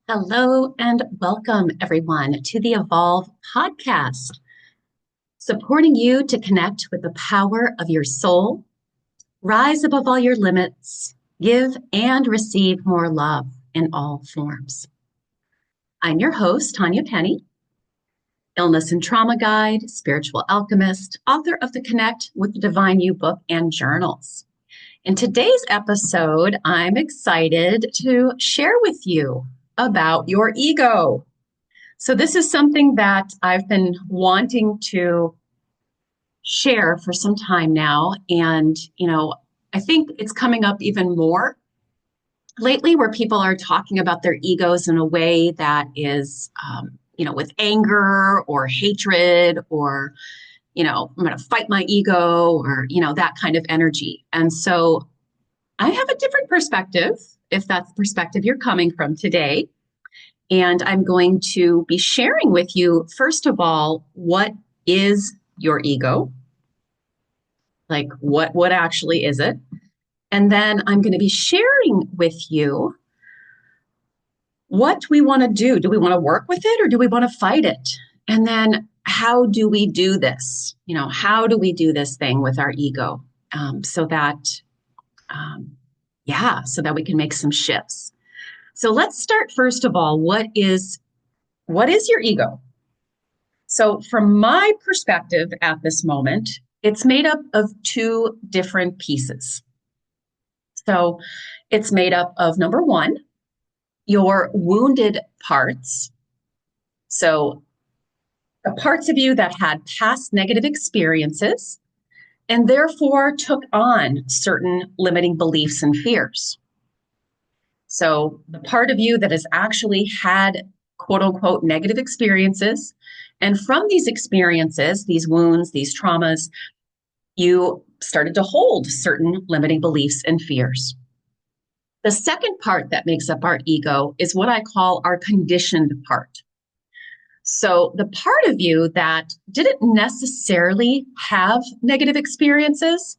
Hello and welcome, everyone, to the Evolve podcast, supporting you to connect with the power of your soul, rise above all your limits, give and receive more love in all forms. I'm your host, Tanya Penny, illness and trauma guide, spiritual alchemist, author of the Connect with the Divine You book and journals. In today's episode, I'm excited to share with you about your ego. So this is something that I've been wanting to share for some time now. And, I think it's coming up even more lately where people are talking about their egos in a way that is, with anger or hatred or, I'm going to fight my ego or, that kind of energy. And so I have a different perspective, if that's the perspective you're coming from today. And I'm going to be sharing with you, first of all, what is your ego? Like, what actually is it? And then I'm going to be sharing with you what we want to do. Do we want to work with it or do we want to fight it? And then how do we do this? How do we do this thing with our ego so that we can make some shifts? So let's start first of all, what is your ego? So from my perspective at this moment, it's made up of two different pieces. So it's made up of, number one, your wounded parts. So the parts of you that had past negative experiences and therefore took on certain limiting beliefs and fears. So the part of you that has actually had quote unquote negative experiences. And from these experiences, these wounds, these traumas, you started to hold certain limiting beliefs and fears. The second part that makes up our ego is what I call our conditioned part. So the part of you that didn't necessarily have negative experiences,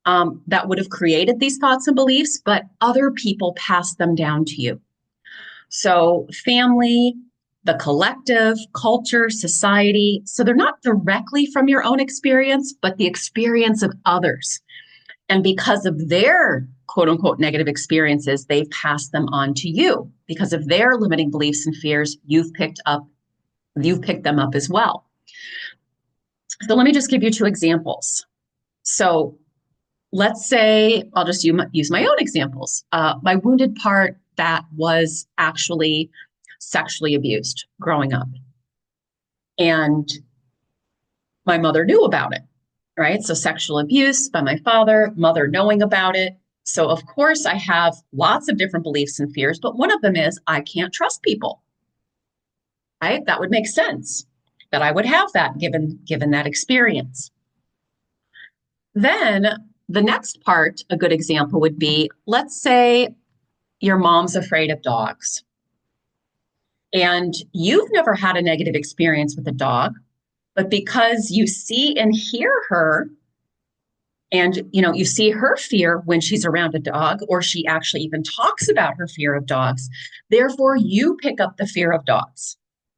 that would have created these thoughts and beliefs, but other people passed them down to you. So family, the collective, culture, society. So they're not directly from your own experience, but the experience of others. And because of their quote unquote negative experiences, they've passed them on to you. Because of their limiting beliefs and fears, you've picked them up as well. So let me just give you two examples. So let's say I'll just use my own examples. My wounded part that was actually sexually abused growing up. And my mother knew about it, right? So sexual abuse by my father, mother knowing about it. So of course I have lots of different beliefs and fears, but one of them is I can't trust people, right? That would make sense that I would have that given that experience. Then the next part, a good example would be, let's say your mom's afraid of dogs and you've never had a negative experience with a dog, but because you see and hear her and, you see her fear when she's around a dog, or she actually even talks about her fear of dogs, therefore you pick up the fear of dogs,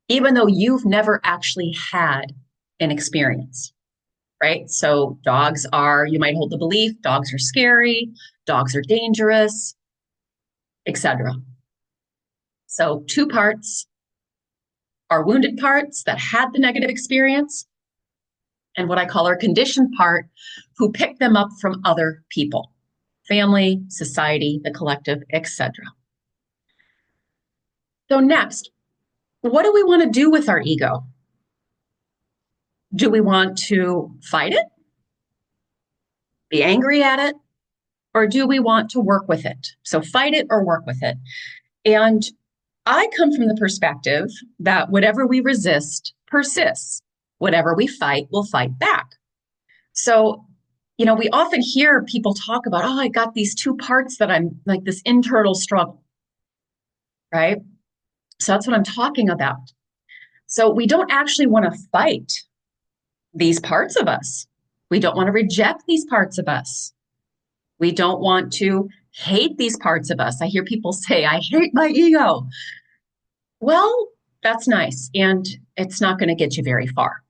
even though you've never actually had an experience. Right? So dogs are, you might hold the belief, dogs are scary, dogs are dangerous, etc. So two parts, our wounded parts that had the negative experience, and what I call our conditioned part, who picked them up from other people, family, society, the collective, etc. So next, what do we want to do with our ego? Do we want to fight it? Be angry at it? Or do we want to work with it? So fight it or work with it. And I come from the perspective that whatever we resist persists. Whatever we fight, we'll fight back. So, we often hear people talk about, I got these two parts that I'm like this internal struggle, right? So that's what I'm talking about. So we don't actually want to fight these parts of us. We don't want to reject these parts of us. We don't want to hate these parts of us. I hear people say, I hate my ego. Well, that's nice. And it's not going to get you very far.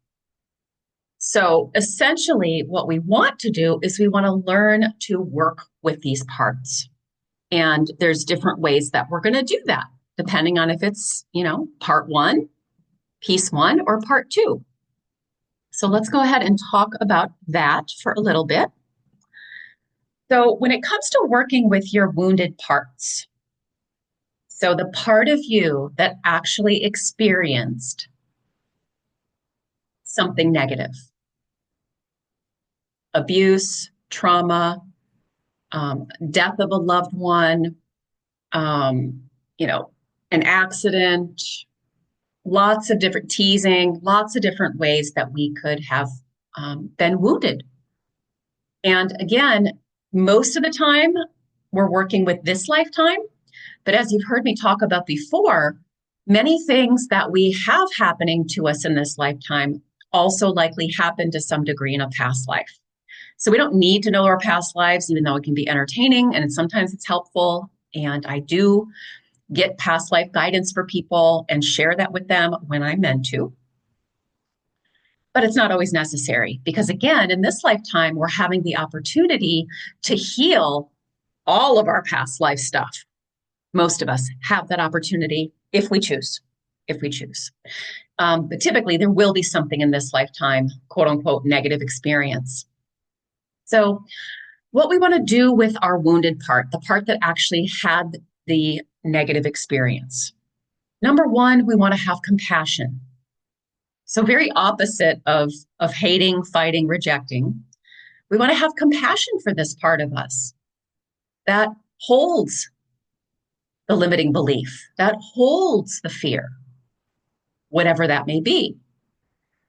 So essentially, what we want to do is we want to learn to work with these parts. And there's different ways that we're going to do that, depending on if it's, part one, piece one, or part two. So let's go ahead and talk about that for a little bit. So when it comes to working with your wounded parts, so the part of you that actually experienced something negative, abuse, trauma, death of a loved one, an accident, lots of different teasing, lots of different ways that we could have been wounded. And again, most of the time we're working with this lifetime, but as you've heard me talk about before, many things that we have happening to us in this lifetime also likely happened to some degree in a past life. So we don't need to know our past lives, even though it can be entertaining and sometimes it's helpful. And I do get past life guidance for people and share that with them when I'm meant to. But it's not always necessary because, again, in this lifetime, we're having the opportunity to heal all of our past life stuff. Most of us have that opportunity if we choose, but typically there will be something in this lifetime, quote unquote, negative experience. So what we want to do with our wounded part, the part that actually had the negative experience. Number one, we want to have compassion. So very opposite of hating, fighting, rejecting. We want to have compassion for this part of us that holds the limiting belief, that holds the fear, whatever that may be.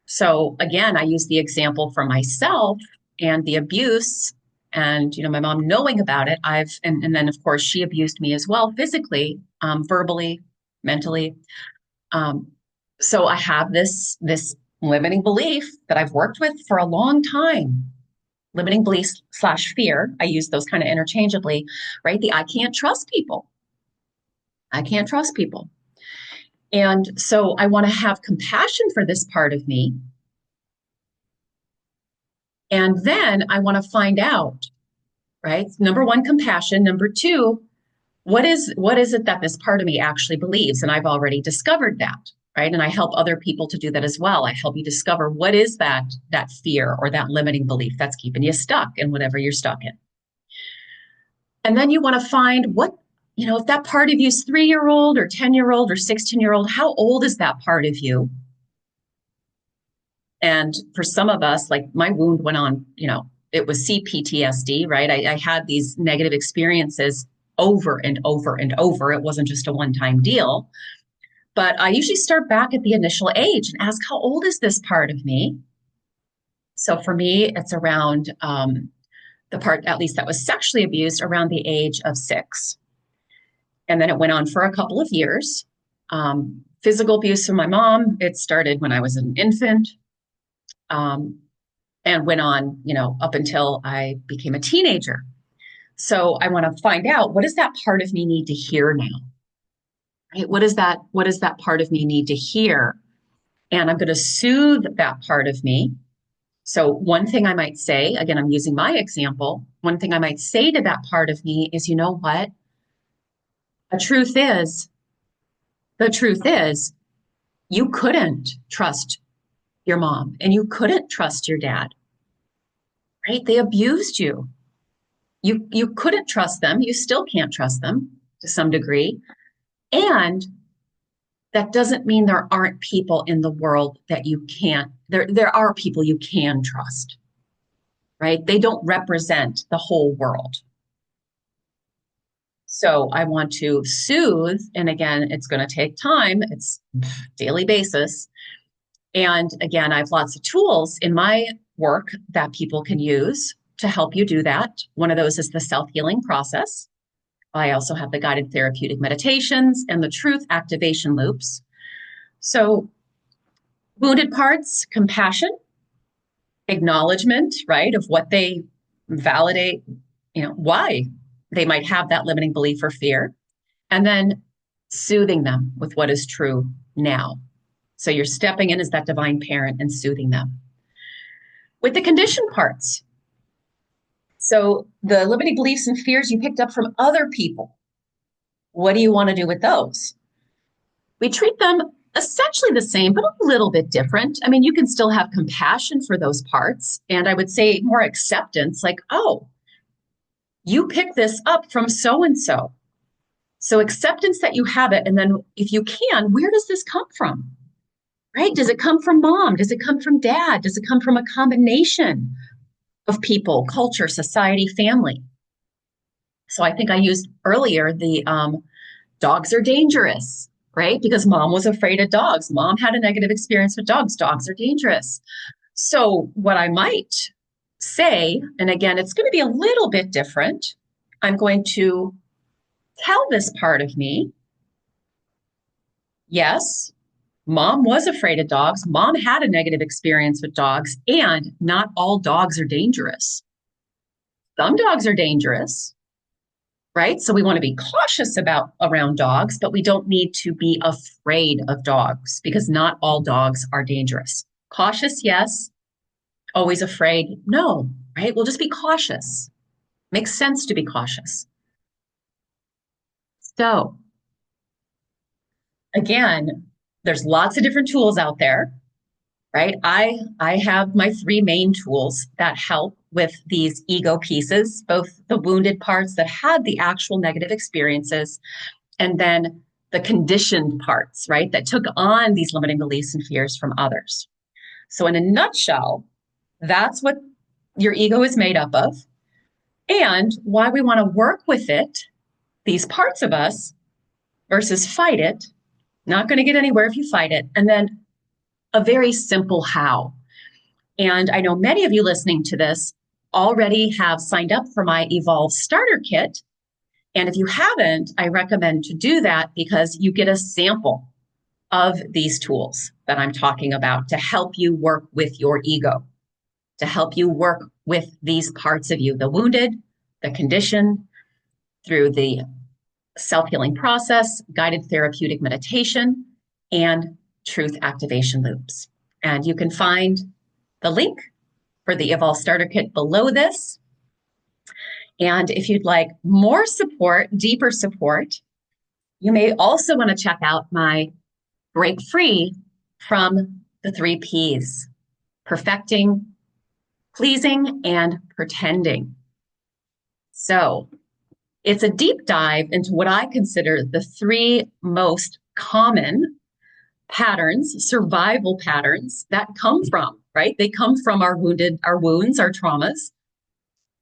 So again, I use the example for myself and the abuse and, my mom knowing about it. And then of course she abused me as well, physically, verbally, mentally. So I have this limiting belief that I've worked with for a long time. Limiting belief / fear. I use those kind of interchangeably, right? I can't trust people. I can't trust people. And so I want to have compassion for this part of me. And then I want to find out, right? Number one, compassion. Number two, what is it that this part of me actually believes? And I've already discovered that, right? And I help other people to do that as well. I help you discover what is that fear or that limiting belief that's keeping you stuck in whatever you're stuck in. And then you want to find what, if that part of you is 3-year-old or 10-year-old or 16-year-old, how old is that part of you? And for some of us, like my wound went on, it was CPTSD, right? I had these negative experiences over and over and over. It wasn't just a one-time deal. But I usually start back at the initial age and ask, how old is this part of me? So for me, it's around the part, at least that was sexually abused, around the age of 6. And then it went on for a couple of years. Physical abuse from my mom, it started when I was an infant and went on, up until I became a teenager. So I want to find out, what does that part of me need to hear now? Right? What does that part of me need to hear? And I'm going to soothe that part of me. So one thing I might say, again, I'm using my example. One thing I might say to that part of me is, you know what? The truth is, you couldn't trust your mom and you couldn't trust your dad, right? They abused you. You couldn't trust them. You still can't trust them to some degree. And that doesn't mean there aren't people in the world that you can't, there are people you can trust, right? They don't represent the whole world. So I want to soothe, and again, it's going to take time. It's daily basis. And again, I have lots of tools in my work that people can use to help you do that. One of those is the self-healing process. I also have the guided therapeutic meditations and the truth activation loops. So wounded parts, compassion, acknowledgement, right, of what they validate, why they might have that limiting belief or fear. And then soothing them with what is true now. So you're stepping in as that divine parent and soothing them. With the conditioned parts, so the limiting beliefs and fears you picked up from other people, what do you want to do with those? We treat them essentially the same, but a little bit different. I mean, you can still have compassion for those parts. And I would say more acceptance, like, oh, you picked this up from so-and-so. So acceptance that you have it. And then if you can, where does this come from? Right? Does it come from mom? Does it come from dad? Does it come from a combination of people, culture, society, family? So I think I used earlier the dogs are dangerous, right? Because mom was afraid of dogs. Mom had a negative experience with dogs. Dogs are dangerous. So what I might say, and again, it's going to be a little bit different. I'm going to tell this part of me, yes, mom was afraid of dogs. Mom had a negative experience with dogs, and not all dogs are dangerous. Some dogs are dangerous, right? So we want to be cautious around dogs, but we don't need to be afraid of dogs because not all dogs are dangerous. Cautious, yes. Always afraid, no, right? We'll just be cautious. Makes sense to be cautious. So again, there's lots of different tools out there, right? I have my 3 main tools that help with these ego pieces, both the wounded parts that had the actual negative experiences, and then the conditioned parts, right? That took on these limiting beliefs and fears from others. So in a nutshell, that's what your ego is made up of, and why we want to work with it, these parts of us, versus fight it. Not going to get anywhere if you fight it. And then a very simple how. And I know many of you listening to this already have signed up for my Evolve Starter Kit. And if you haven't, I recommend to do that because you get a sample of these tools that I'm talking about to help you work with your ego, to help you work with these parts of you, the wounded, the conditioned, through the self-healing process, guided therapeutic meditation, and truth activation loops. And you can find the link for the Evolve Starter Kit below this. And if you'd like more support, deeper support, you may also want to check out my Break Free from the 3 Ps: perfecting, pleasing, and pretending. So it's a deep dive into what I consider the 3 most common patterns, survival patterns that come from, right? They come from our wounds, our traumas,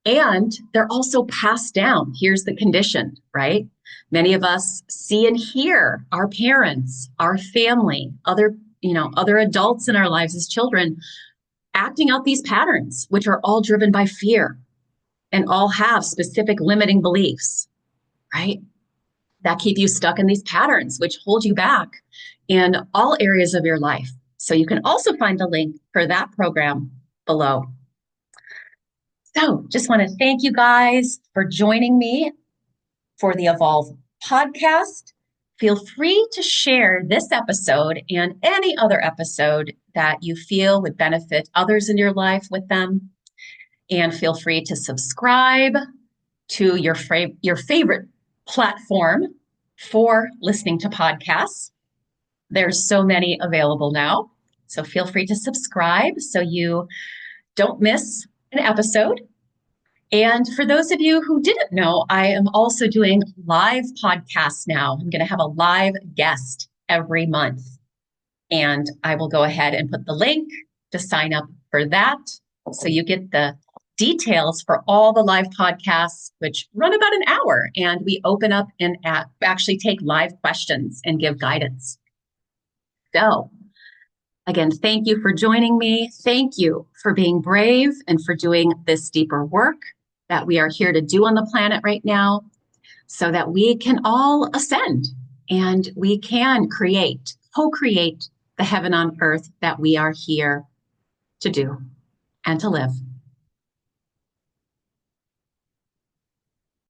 and they're also passed down. Here's the condition, right? Many of us see and hear our parents, our family, other adults in our lives as children acting out these patterns, which are all driven by fear and all have specific limiting beliefs, right? That keep you stuck in these patterns, which hold you back in all areas of your life. So you can also find the link for that program below. So just want to thank you guys for joining me for the Evolve podcast. Feel free to share this episode and any other episode that you feel would benefit others in your life with them. And feel free to subscribe to your favorite platform for listening to podcasts. There's so many available now. So feel free to subscribe so you don't miss an episode. And for those of you who didn't know, I am also doing live podcasts now. I'm going to have a live guest every month. And I will go ahead and put the link to sign up for that. So you get the details for all the live podcasts, which run about an hour. And we open up and actually take live questions and give guidance. So again, thank you for joining me. Thank you for being brave and for doing this deeper work that we are here to do on the planet right now so that we can all ascend and we can co-create the heaven on earth that we are here to do and to live.